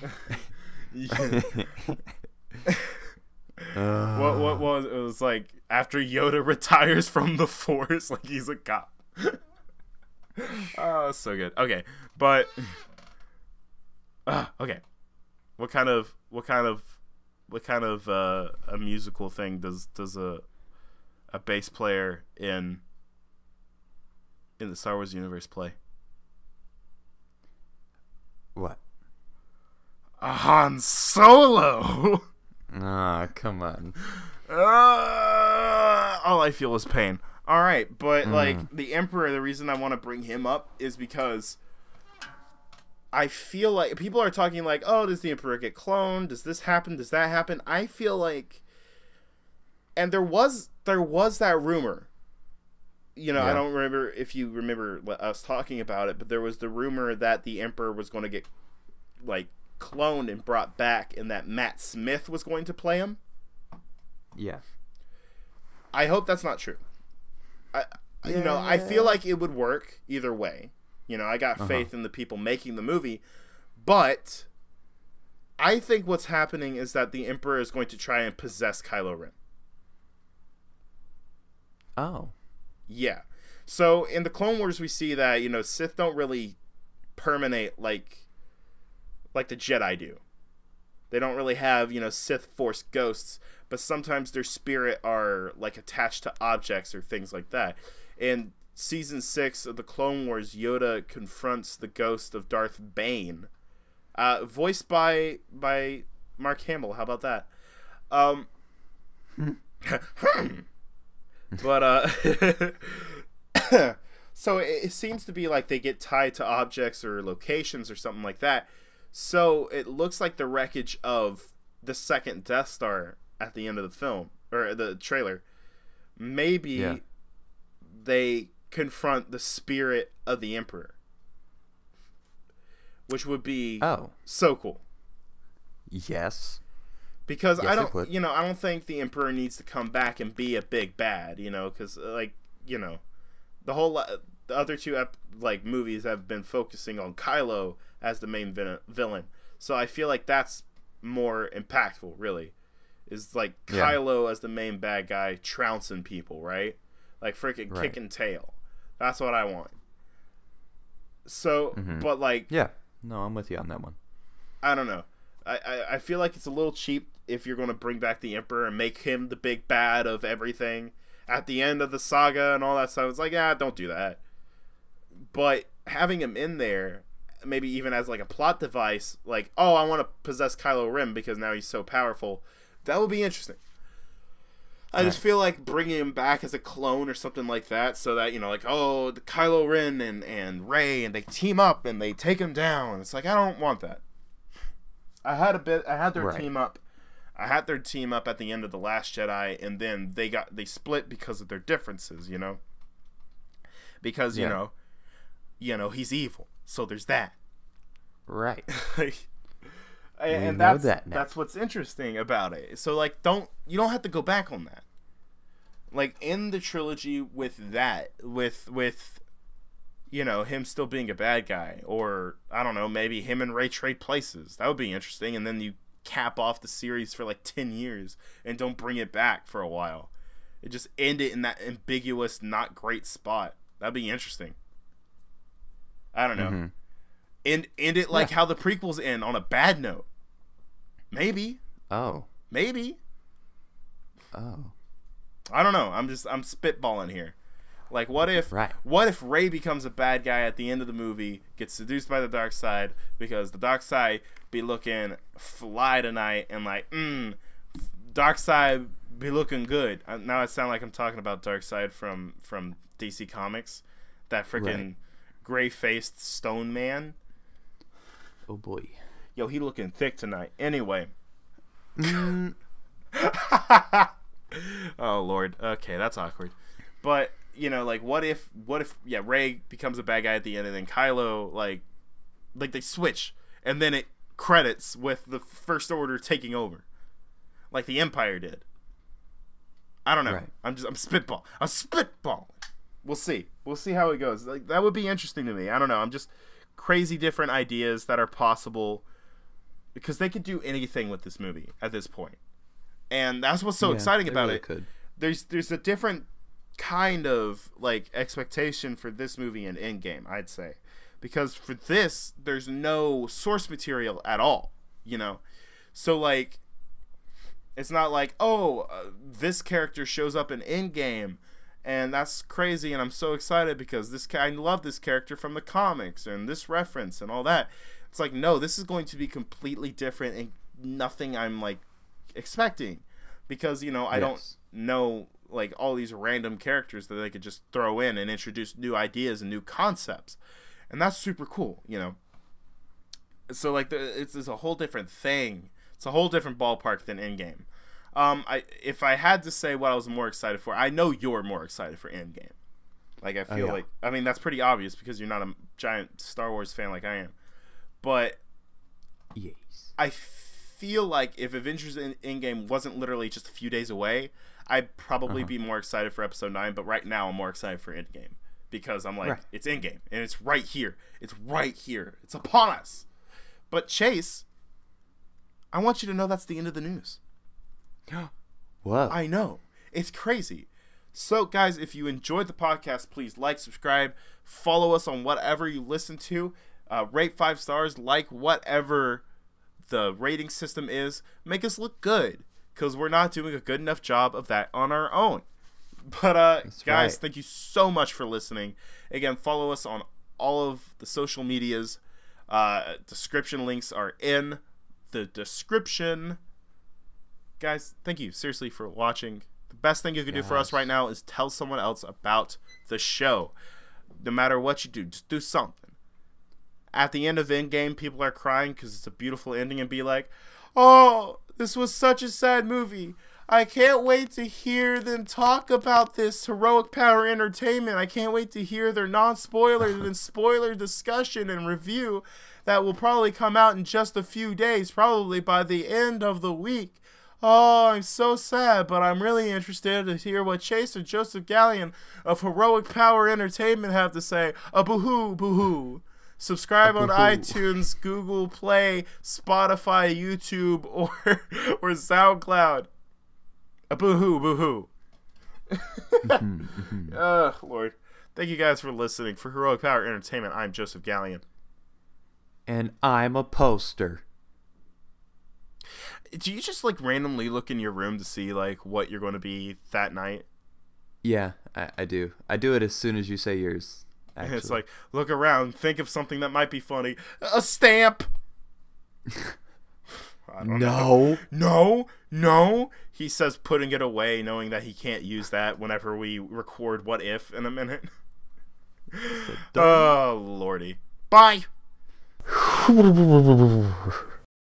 what was it? Was like after Yoda retires from the Force, like he's a cop. Oh, so good. Okay, but okay, what kind of a musical thing does a bass player in the Star Wars universe play? What? A Han Solo. Come on. All I feel is pain. All right, but like the Emperor, the reason I want to bring him up is because I feel like people are talking like, oh, does the Emperor get cloned? Does this happen? Does that happen? I feel like, and there was that rumor. I don't remember if you remember us talking about it, but there was the rumor that the Emperor was going to get like cloned and brought back, and that Matt Smith was going to play him. Yeah. I hope that's not true. I feel like it would work either way. I got faith in the people making the movie, but I think what's happening is that the Emperor is going to try and possess Kylo Ren. Oh. Yeah. So in the Clone Wars, we see that, Sith don't really permanate like the Jedi do. They don't really have, Sith Force ghosts, but sometimes their spirit are like attached to objects or things like that. In Season 6 of the Clone Wars, Yoda confronts the ghost of Darth Bane, voiced by Mark Hamill. How about that? But so it seems to be like they get tied to objects or locations or something like that. So it looks like the wreckage of the second Death Star at the end of the film or the trailer. Maybe they confront the spirit of the Emperor, which would be so cool. Yes. Because I don't think the Emperor needs to come back and be a big bad, because the other two movies have been focusing on Kylo as the main villain. So I feel like that's more impactful, really. Is like Kylo as the main bad guy trouncing people, right? Like freaking kicking tail. That's what I want. So, but like... Yeah, no, I'm with you on that one. I don't know. I feel like it's a little cheap if you're going to bring back the Emperor and make him the big bad of everything at the end of the saga and all that stuff. It's like, don't do that. But having him in there, maybe even as like a plot device, like, oh, I want to possess Kylo Ren because now he's so powerful, that would be interesting. I just feel like bringing him back as a clone or something like that, so that, the Kylo Ren and Rey, and they team up and they take him down. It's like, I don't want that. I had their team up. I had their team up at the end of The Last Jedi, and then they split because of their differences, Because, he's evil. So there's that. Right. And that's what's interesting about it. So like you don't have to go back on that. Like in the trilogy with that with him still being a bad guy, or I don't know, maybe him and Rey trade places. That would be interesting. And then you cap off the series for like 10 years and don't bring it back for a while. It just end it in that ambiguous, not great spot. That'd be interesting. I don't know. Mm-hmm. End it like how the prequels end, on a bad note. Maybe. Oh. Maybe. Oh. I don't know. I'm spitballing here. Like, what if Rey becomes a bad guy at the end of the movie, gets seduced by the dark side, because the dark side be looking fly tonight, and like, dark side be looking good. Now I sound like I'm talking about Darkseid from DC Comics, that freaking gray-faced stone man. Oh boy, yo, he looking thick tonight. Anyway, oh lord, okay, that's awkward. But like, what if Rey becomes a bad guy at the end, and then Kylo like they switch, and then it credits with the First Order taking over, like the Empire did. I don't know. Right. I'm spitballing. We'll see how it goes. Like, that would be interesting to me. I don't know. I'm just crazy different ideas that are possible, because they could do anything with this movie at this point. And that's what's so exciting about it. Could. There's a different kind of like expectation for this movie in Endgame, I'd say. Because for this, there's no source material at all, So like, it's not like, this character shows up in Endgame, and that's crazy, and I'm so excited because I love this character from the comics, and this reference, and all that. It's like, no, this is going to be completely different, and nothing I'm, like, expecting. Because, I don't know, like, all these random characters that they could just throw in and introduce new ideas and new concepts. And that's super cool, So, like, it's a whole different thing. It's a whole different ballpark than Endgame. If I had to say what I was more excited for, I know you're more excited for Endgame. Like, I feel like, I mean, that's pretty obvious because you're not a giant Star Wars fan like I am. But yes, I feel like if Avengers Endgame wasn't literally just a few days away, I'd probably be more excited for Episode 9. But right now, I'm more excited for Endgame because I'm like, it's Endgame, and it's right here. It's right here. It's upon us. But Chase, I want you to know that's the end of the news. Whoa. I know. It's crazy. So, guys, if you enjoyed the podcast, please like, subscribe, follow us on whatever you listen to, rate 5 stars, like whatever the rating system is. Make us look good, because we're not doing a good enough job of that on our own. But, guys, thank you so much for listening. Again, follow us on all of the social medias. Description links are in the description. Guys, thank you seriously for watching. The best thing you can do for us right now is tell someone else about the show. No matter what you do, just do something. At the end of Endgame, people are crying because it's a beautiful ending, and be like, oh, this was such a sad movie. I can't wait to hear them talk about this Heroic Power Entertainment. I can't wait to hear their non-spoiler and spoiler discussion and review that will probably come out in just a few days, probably by the end of the week. Oh, I'm so sad, but I'm really interested to hear what Chase and Joseph Gallion of Heroic Power Entertainment have to say. Boo-hoo, boo-hoo. Subscribe on iTunes, Google Play, Spotify, YouTube, or SoundCloud. Boo-hoo, boo-hoo. Oh, Lord. Thank you guys for listening. For Heroic Power Entertainment, I'm Joseph Gallion. And I'm a poster. Do you just, like, randomly look in your room to see, like, what you're going to be that night? Yeah, I do. I do it as soon as you say yours, actually. It's like, look around, think of something that might be funny. A stamp! No. No. He says putting it away, knowing that he can't use that whenever we record What If in a minute. Oh, Lordy. Bye!